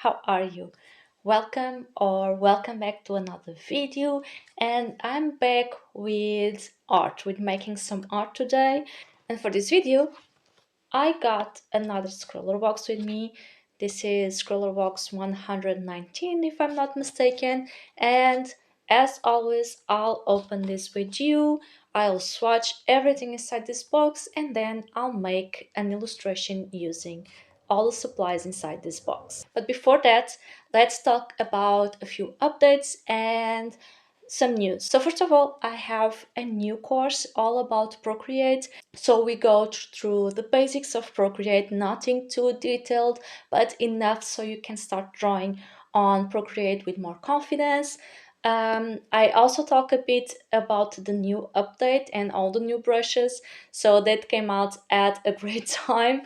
how are you? Welcome back to another video. And I'm back with art, with making some art today. And for this video, I got another scroller box with me. This is scroller box 119 if I'm not mistaken. And as always, I'll open this with you. I'll swatch everything inside this box and then I'll make an illustration using all the supplies inside this box. But before that, let's talk about a few updates and some news. So first of all, I have a new course all about Procreate. So we go through the basics of Procreate, nothing too detailed, but enough so you can start drawing on Procreate with more confidence. I also talk a bit about the new update and all the new brushes. So that came out at a great time.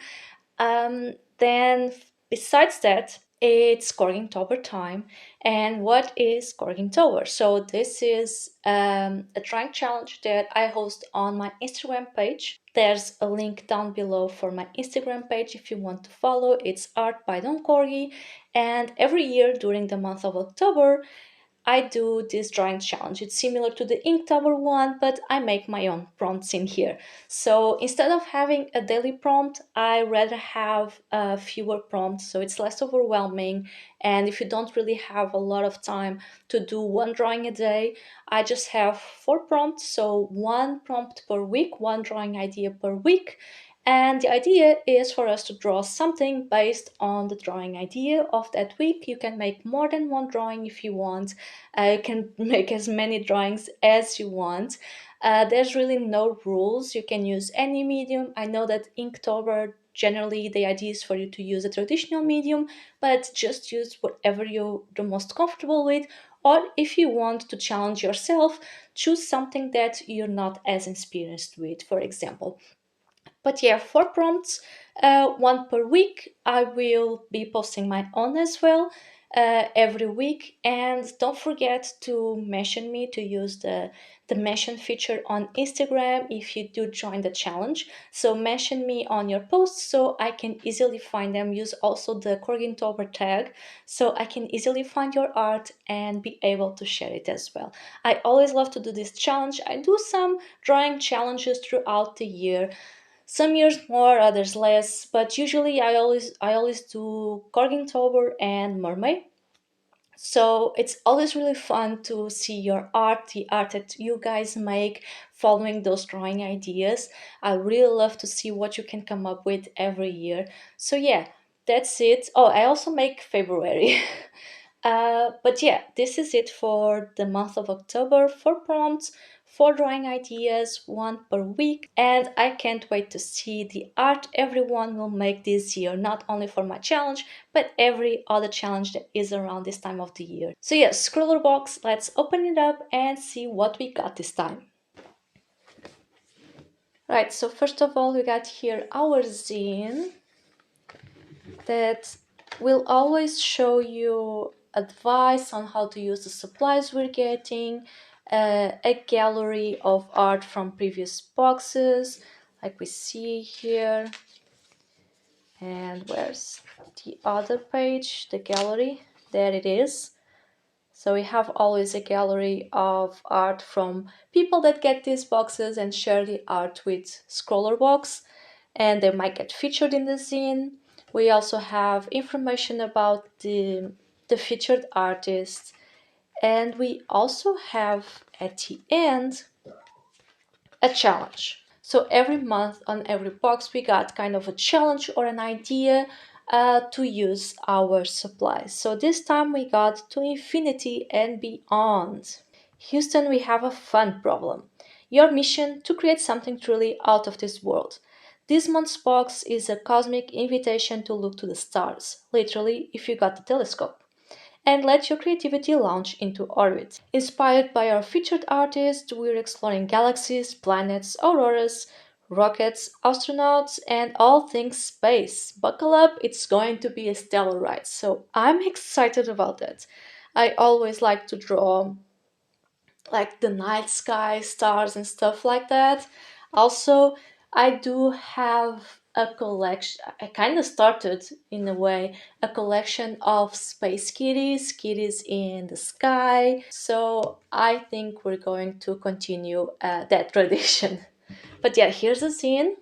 Then besides that, it's Corgingtober time. And what is Corgingtober? So this is a drawing challenge that I host on my Instagram page. There's a link down below for my Instagram page if you want to follow. It's Art by Don Corgi. And every year during the month of October, I do this drawing challenge. It's similar to the Inktober one, but I make my own prompts in here. So instead of having a daily prompt, I rather have fewer prompts, so it's less overwhelming. And if you don't really have a lot of time to do one drawing a day, I just have 4 prompts, so one prompt per week, one drawing idea per week. And the idea is for us to draw something based on the drawing idea of that week. You can make more than one drawing if you want. You can make as many drawings as you want. There's really no rules. You can use any medium. I know that Inktober, generally the idea is for you to use a traditional medium, but just use whatever you're the most comfortable with. Or if you want to challenge yourself, choose something that you're not as experienced with, for example. But yeah, 4 prompts, one per week. I will be posting my own as well every week. And don't forget to mention me, to use the mention feature on Instagram if you do join the challenge. So mention me on your posts so I can easily find them. Use also the Corgintober tag so I can easily find your art and be able to share it as well. I always love to do this challenge. I do some drawing challenges throughout the year, some years more, others less, but usually I always do Corgintober and Mermaid. So it's always really fun to see your art, the art that you guys make, following those drawing ideas. I really love to see what you can come up with every year. So yeah, that's it. Oh, I also make February. But yeah, this is it for the month of October. 4 prompts, 4 drawing ideas, one per week, and I can't wait to see the art everyone will make this year, not only for my challenge, but every other challenge that is around this time of the year. So yeah, scroller box, let's open it up and see what we got this time. Right, so first of all, we got here our zine that will always show you advice on how to use the supplies we're getting, a gallery of art from previous boxes, like we see here. And where's the other page, the gallery? There it is. So we have always a gallery of art from people that get these boxes and share the art with Scroller Box, and they might get featured in the zine. We also have information about the featured artists, and we also have at the end a challenge. So every month on every box we got kind of a challenge or an idea to use our supplies. So this time we got to infinity and beyond. Houston, we have a fun problem. Your mission to create something truly out of this world. This month's box is a cosmic invitation to look to the stars, literally, if you got the telescope, and let your creativity launch into orbit. Inspired by our featured artists, we're exploring galaxies, planets, auroras, rockets, astronauts, and all things space. Buckle up, it's going to be a stellar ride. So I'm excited about that. I always like to draw like the night sky, stars, and stuff like that. Also, I do have a collection. I kind of started in a way a collection of space kitties, kitties in the sky. So I think we're going to continue that tradition. But yeah, here's the scene.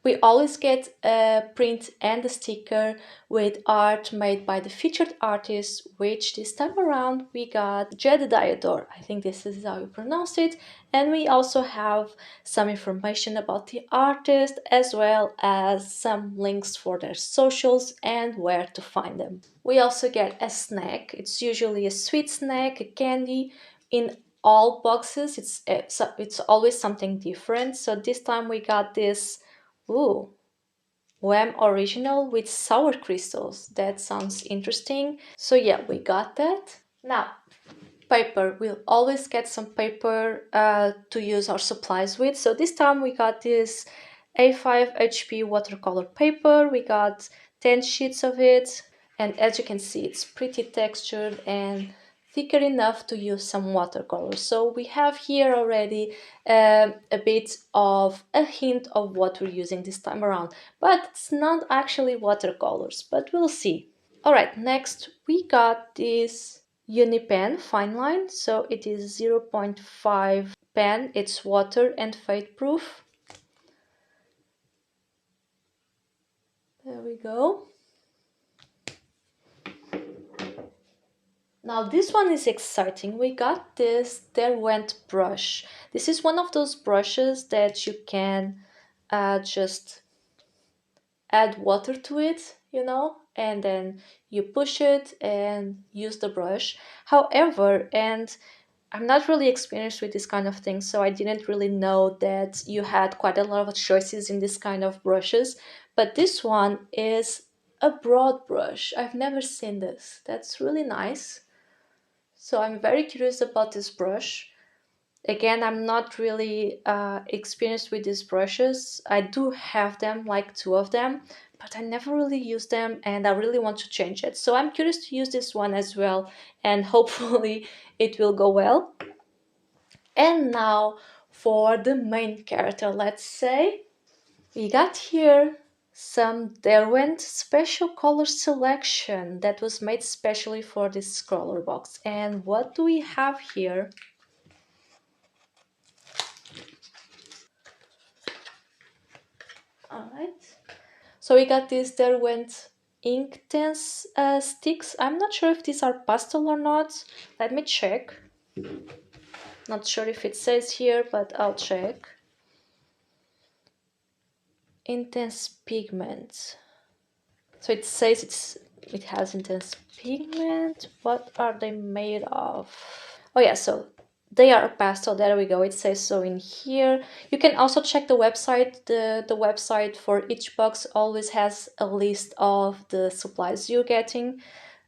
We always get a print and a sticker with art made by the featured artist, which this time around we got Jedediah. I think this is how you pronounce it. And we also have some information about the artist as well as some links for their socials and where to find them. We also get a snack. It's usually a sweet snack, a candy. In all boxes, it's always something different. So this time we got this. Ooh, Wham original with sour crystals. That sounds interesting. So yeah, we got that. Now, paper. We'll always get some paper to use our supplies with. So this time we got this A5 HP watercolor paper. We got 10 sheets of it. And as you can see, it's pretty textured and thicker enough to use some watercolor. So we have here already a bit of a hint of what we're using this time around. But it's not actually watercolors, but we'll see. Alright, next we got this Unipen fine line. So it is 0.5 pen. It's water and fade proof. There we go. Now this one is exciting. We got this Derwent brush. This is one of those brushes that you can just add water to it, and then you push it and use the brush. However, and I'm not really experienced with this kind of thing, so I didn't really know that you had quite a lot of choices in this kind of brushes. But this one is a broad brush. I've never seen this. That's really nice. So I'm very curious about this brush. Again, I'm not really experienced with these brushes. I do have them, like 2 of them, but I never really use them and I really want to change it. So I'm curious to use this one as well and hopefully it will go well. And now for the main character, let's say. We got here some Derwent special color selection that was made specially for this scroller box. And what do we have here? Alright. So we got these Derwent Inktense sticks. I'm not sure if these are pastel or not. Let me check. Not sure if it says here, but I'll check. Intense pigment. So it says it has intense pigment. What are they made of? Oh yeah, so they are pastel. There we go. It says so in here. You can also check the website. The website for each box always has a list of the supplies you're getting.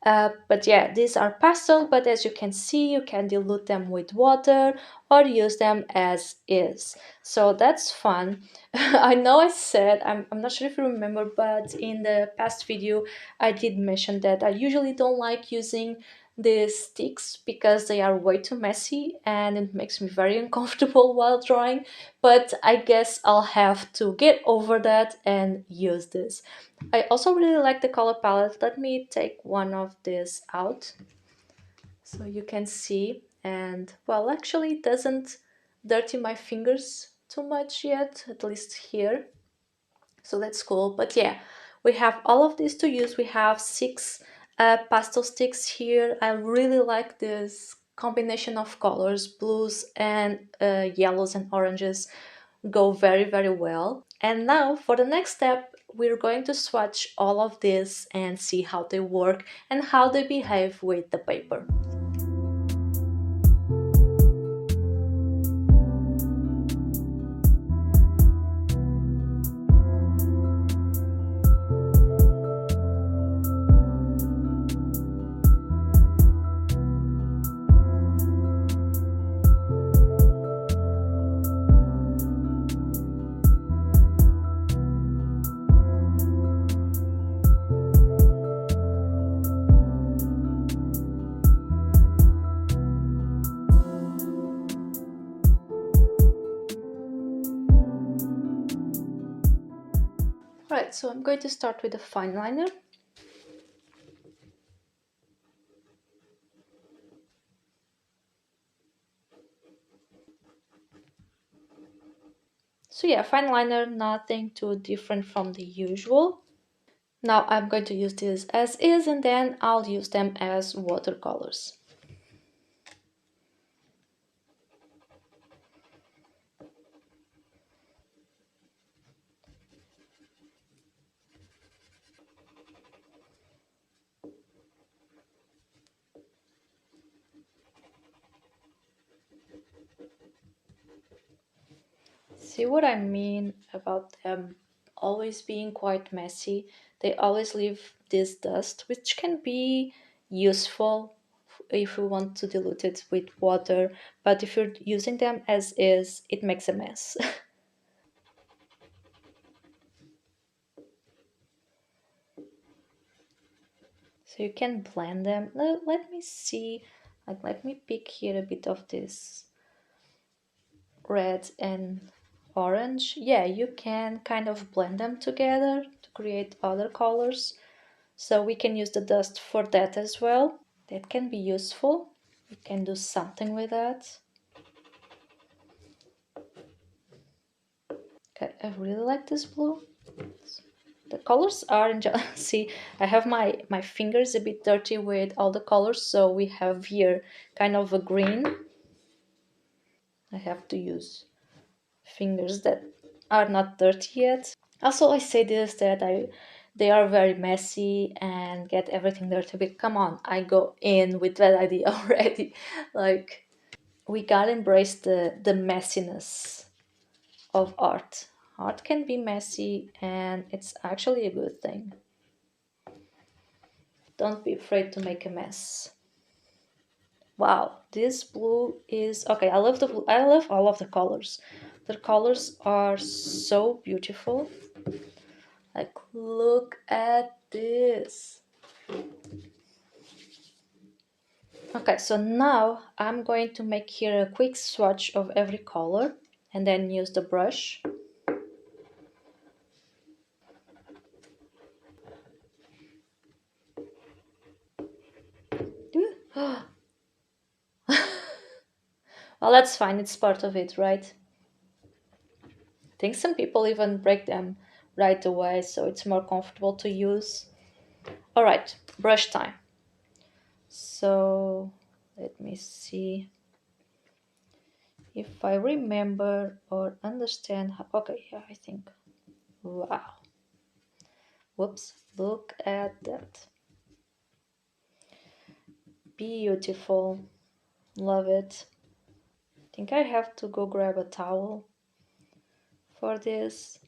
But yeah, these are pastel, but as you can see, you can dilute them with water or use them as is. So that's fun. I know I said, I'm not sure if you remember, but in the past video, I did mention that I usually don't like using these sticks because they are way too messy and it makes me very uncomfortable while drawing. But I guess I'll have to get over that and use this. I also really like the color palette. Let me take one of these out so you can see. And well, actually it doesn't dirty my fingers too much yet, at least here. So that's cool. But yeah, we have all of these to use. We have 6 pastel sticks here. I really like this combination of colors. Blues and yellows and oranges go very, very well. And now for the next step, we're going to swatch all of this and see how they work and how they behave with the paper. Okay, so I'm going to start with the fine liner. So yeah, fine liner, nothing too different from the usual. Now I'm going to use this as is, and then I'll use them as watercolors. See what I mean about them always being quite messy? They always leave this dust, which can be useful if you want to dilute it with water, but if you're using them as is, it makes a mess. So you can blend them. Let me see, like let me pick here a bit of this red and orange. Yeah, you can kind of blend them together to create other colors. So we can use the dust for that as well. That can be useful. You can do something with that. Okay, I really like this blue. The colors are in see, I have my fingers a bit dirty with all the colors, so we have here kind of a green. I have to use fingers that are not dirty yet. Also, I say this that they are very messy and get everything dirty. But come on, I go in with that idea already. Like we gotta embrace the messiness of art. Art can be messy, and it's actually a good thing. Don't be afraid to make a mess. Wow, this blue is okay. I love the blue. I love all of the colors. The colors are so beautiful. Like, look at this. Okay, so now I'm going to make here a quick swatch of every color and then use the brush. Well, that's fine, it's part of it, right? I think some people even break them right away, so it's more comfortable to use. All right, brush time. So let me see if I remember or understand how. Okay, yeah, I think. Wow. Whoops, look at that. Beautiful. Love it. I think I have to go grab a towel for this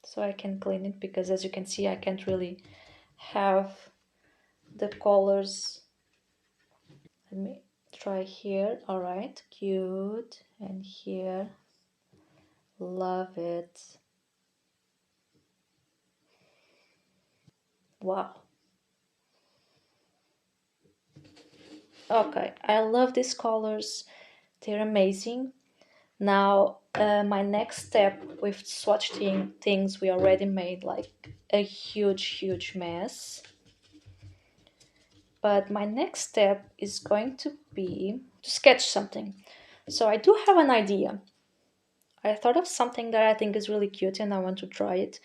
so I can clean it because as you can see I can't really have the colors. Let me try here. All right, cute. And here, love it. Wow. Okay, I love these colors. They're amazing. Now, my next step with swatching things we already made like a huge mess. But my next step is going to be to sketch something. So I do have an idea. I thought of something that I think is really cute and I want to try it.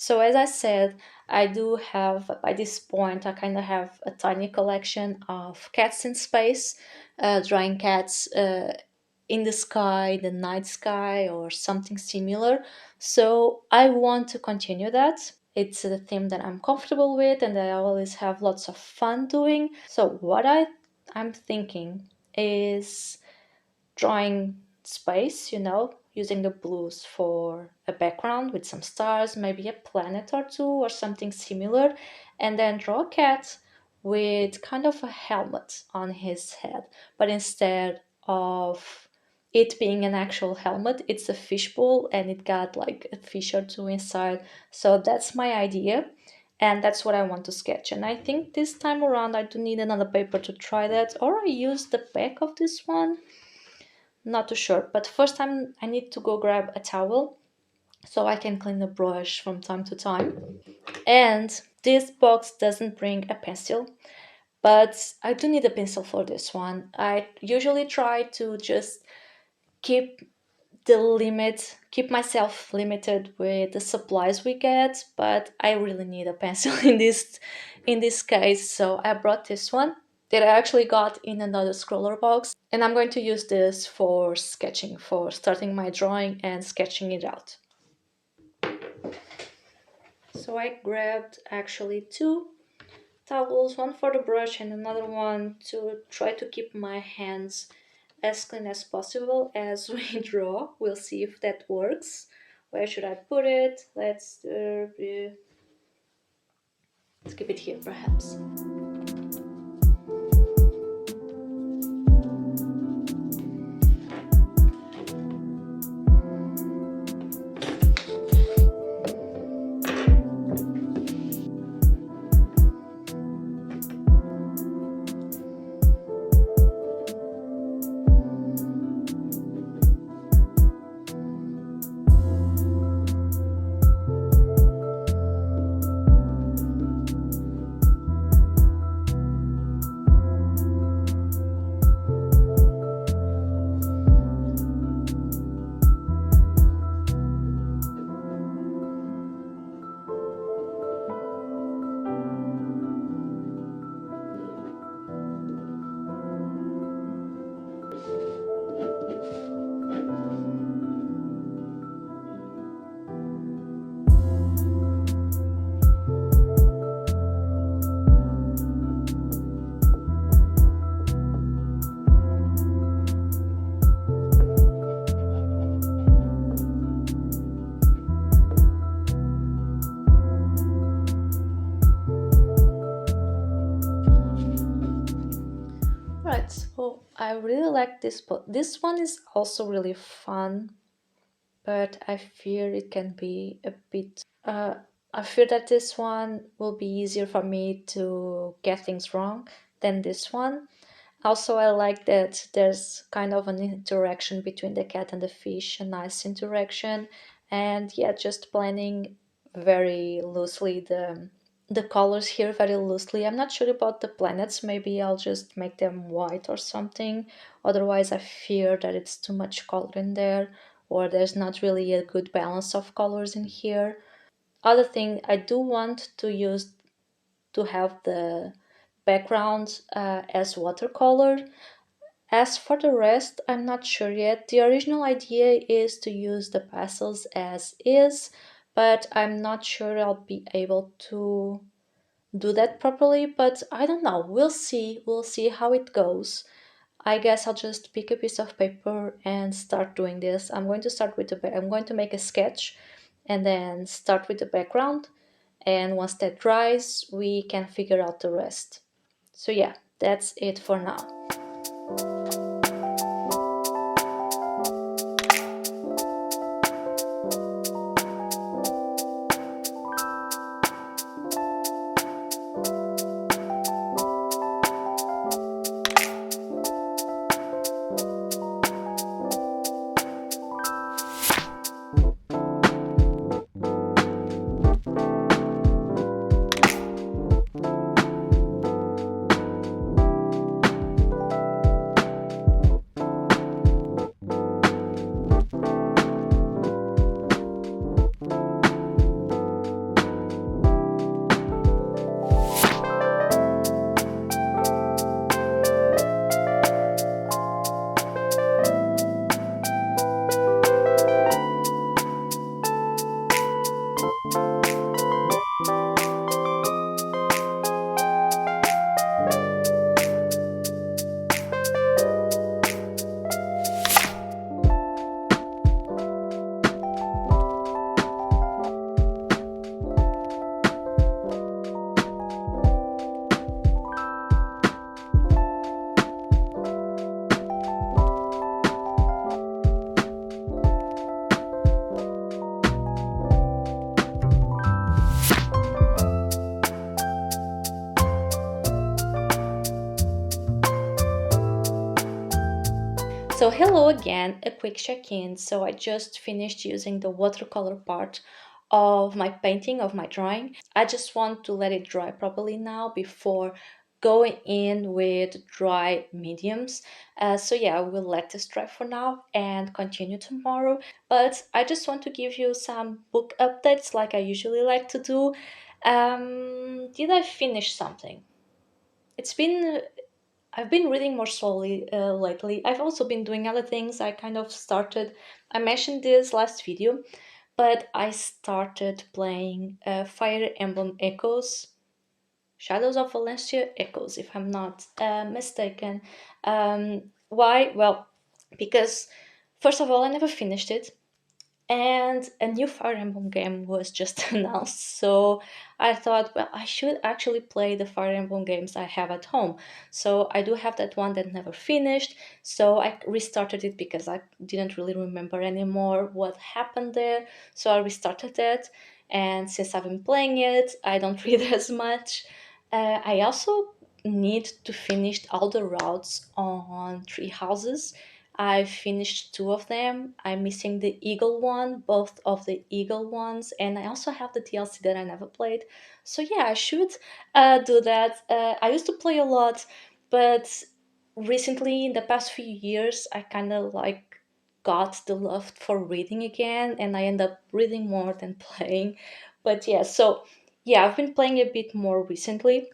So as I said, I do have by this point I kind of have a tiny collection of cats in space, drawing cats in the sky, the night sky, or something similar. So I want to continue that. It's a theme that I'm comfortable with and that I always have lots of fun doing. So what I'm thinking is drawing space, using the blues for a background with some stars, maybe a planet or two or something similar, and then draw a cat with kind of a helmet on his head. But instead of it being an actual helmet, it's a fishbowl and it got like a fish or two inside. So that's my idea. And that's what I want to sketch. And I think this time around I do need another paper to try that, or I use the back of this one. Not too sure. But first I need to go grab a towel so I can clean the brush from time to time. And this box doesn't bring a pencil, but I do need a pencil for this one. I usually try to just keep keep myself limited with the supplies we get, but I really need a pencil in this case, so I brought this one that I actually got in another scroller box, and I'm going to use this for sketching, for starting my drawing and sketching it out. So I grabbed actually two towels, one for the brush and another one to try to keep my hands as clean as possible as we draw. We'll see if that works. Where should I put it? Let's keep it here perhaps. Right, so I really like this book. This one is also really fun, but I fear it can be a bit. I fear that this one will be easier for me to get things wrong than this one. Also, I like that there's kind of an interaction between the cat and the fish, a nice interaction, and yeah, just blending very loosely the colors here very loosely. I'm not sure about the planets. Maybe I'll just make them white or something. Otherwise, I fear that it's too much color in there, or there's not really a good balance of colors in here. Other thing, I do want to have the background as watercolor. As for the rest, I'm not sure yet. The original idea is to use the pastels as is, but I'm not sure I'll be able to do that properly, but I don't know. We'll see. We'll see how it goes. I guess I'll just pick a piece of paper and start doing this. I'm going to start with I'm going to make a sketch and then start with the background. And once that dries, we can figure out the rest. So yeah, that's it for now. So hello again, a quick check-in. So I just finished using the watercolor part of my painting, of my drawing. I just want to let it dry properly now before going in with dry mediums. So yeah, I will let this dry for now and continue tomorrow. But I just want to give you some book updates like I usually like to do. Did I finish something? It's been I've been reading more slowly lately. I've also been doing other things. I mentioned this last video, but I started playing Fire Emblem Echoes, Shadows of Valencia Echoes, if I'm not mistaken. Why? Well, because first of all, I never finished it, and a new Fire Emblem game was just announced. So I thought, well, I should actually play the Fire Emblem games I have at home. So I do have that one that never finished. So I restarted it because I didn't really remember anymore what happened there. So I restarted that. And since I've been playing it, I don't read as much. I also need to finish all the routes on Tree Houses. I finished two of them. I'm missing the Eagle one, both of the Eagle ones, and I also have the DLC that I never played. So yeah, I should do that. I used to play a lot, but recently, in the past few years, I kind of like got the love for reading again, and I end up reading more than playing. But yeah, so yeah, I've been playing a bit more recently.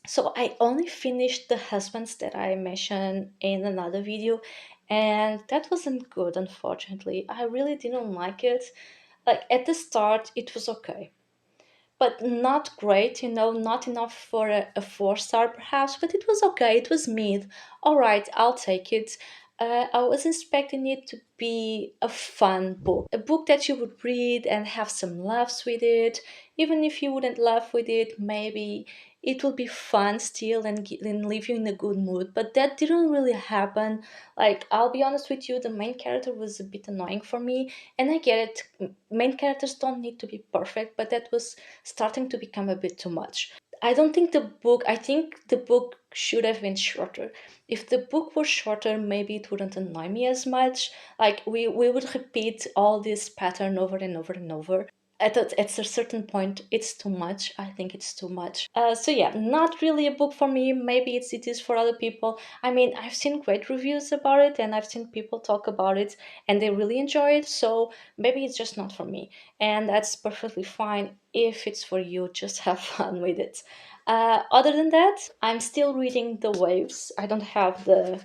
So I only finished the husbands that I mentioned in another video, and that wasn't good, unfortunately. I really didn't like it. Like at the start, it was okay, but not great, not enough for a 4 star perhaps, but it was okay, it was mid. All right, I'll take it. I was expecting it to be a fun book, a book that you would read and have some laughs with it. Even if you wouldn't laugh with it, maybe it will be fun still and leave you in a good mood. But that didn't really happen. Like, I'll be honest with you, the main character was a bit annoying for me, and I get it. Main characters don't need to be perfect, but that was starting to become a bit too much. I think the book should have been shorter. If the book was shorter, maybe it wouldn't annoy me as much. Like, we would repeat all this pattern over and over and over. At a certain point, it's too much. I think it's too much. So yeah, not really a book for me. Maybe it is for other people. I mean, I've seen great reviews about it, and I've seen people talk about it, and they really enjoy it. So maybe it's just not for me, and that's perfectly fine. If it's for you, just have fun with it. Other than that, I'm still reading The Waves. I don't have the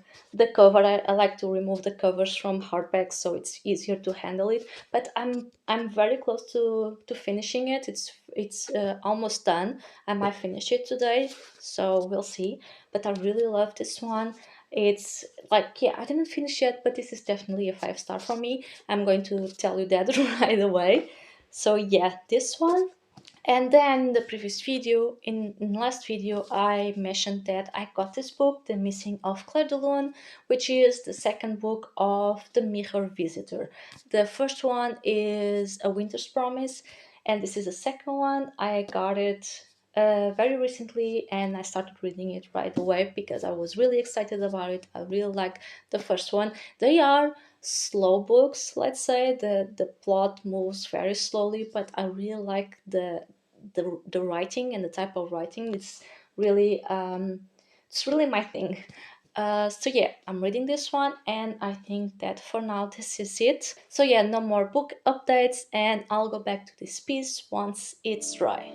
cover. I like to remove the covers from hardbacks so it's easier to handle it. But I'm very close to finishing it. It's almost done. I might finish it today, so we'll see. But I really love this one. It's like, yeah, I didn't finish yet, but this is definitely a 5 star for me. I'm going to tell you that right away. So yeah, this one. And then the previous video, in last video, I mentioned that I got this book, The Missing of Claire de Lune, which is the second book of The Mirror Visitor. The first one is A Winter's Promise, and this is the second one. I got it very recently, and I started reading it right away because I was really excited about it. I really like the first one. They are slow books, let's say. The plot moves very slowly, but I really like the writing and the type of writing. It's really my thing. So yeah, I'm reading this one, and I think that for now this is it. So yeah, no more book updates, and I'll go back to this piece once it's dry.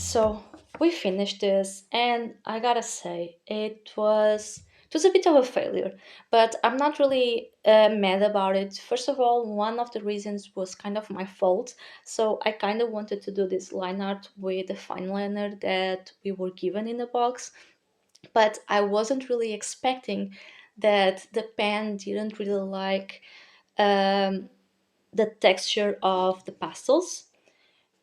So we finished this, and I gotta say, it was a bit of a failure, but I'm not really mad about it. First of all, one of the reasons was kind of my fault. So I kind of wanted to do this line art with the fine liner that we were given in the box, but I wasn't really expecting that the pen didn't really like um, the texture of the pastels,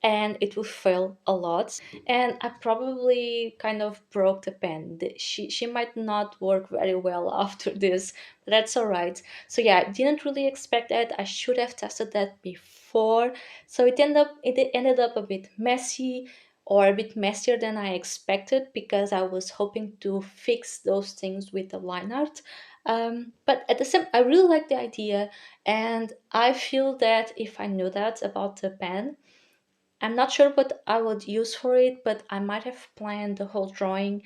and it will fail a lot, and I probably kind of broke the pen. She might not work very well after this, but that's all right. So yeah, I didn't really expect that. I should have tested that before. So it ended up a bit messy, or a bit messier than I expected, because I was hoping to fix those things with the line art. But at the same, I really like the idea, and I feel that if I knew that about the pen, I'm not sure what I would use for it, but I might have planned the whole drawing,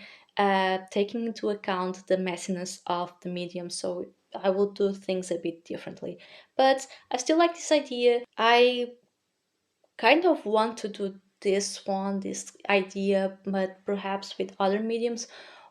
taking into account the messiness of the medium. So I will do things a bit differently. But I still like this idea. I kind of want to do this idea, but perhaps with other mediums,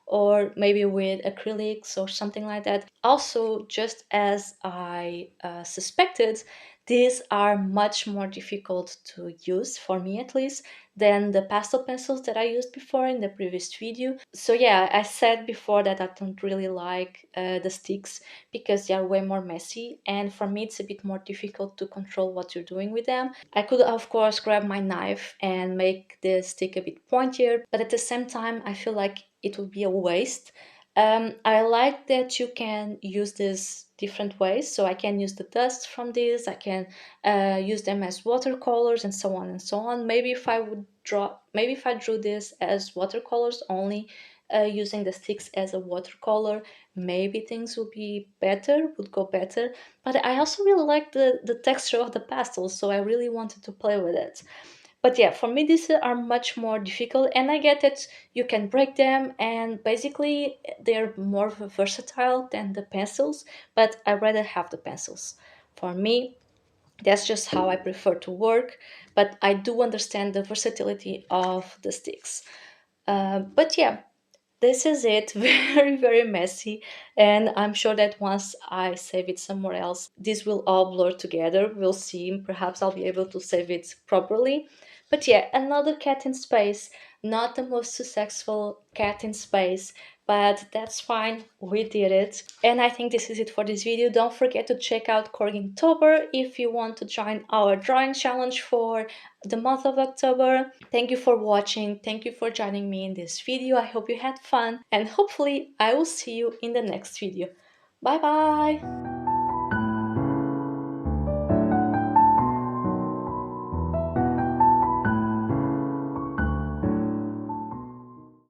or maybe with acrylics or something like that. Also, just as I suspected, these are much more difficult to use, for me at least, than the pastel pencils that I used before in the previous video. So yeah, I said before that I don't really like the sticks because they are way more messy, and for me it's a bit more difficult to control what you're doing with them. I could of course grab my knife and make the stick a bit pointier, but at the same time I feel like it would be a waste. I like that you can use this different ways, so I can use the dust from this, I can use them as watercolors, and so on and so on. Maybe if I drew this as watercolors only, using the sticks as a watercolor, maybe things would go better. But I also really like the texture of the pastels, so I really wanted to play with it. But yeah, for me these are much more difficult, and I get that you can break them, and basically they're more versatile than the pencils, but I rather have the pencils. For me, that's just how I prefer to work, but I do understand the versatility of the sticks. But yeah, this is it. Very, very messy. And I'm sure that once I save it somewhere else, this will all blur together. We'll see. Perhaps I'll be able to save it properly. But yeah, another cat in space. Not the most successful cat in space, but that's fine. We did it. And I think this is it for this video. Don't forget to check out Corgintober if you want to join our drawing challenge for the month of October. Thank you for watching. Thank you for joining me in this video. I hope you had fun, and hopefully I will see you in the next video. Bye bye!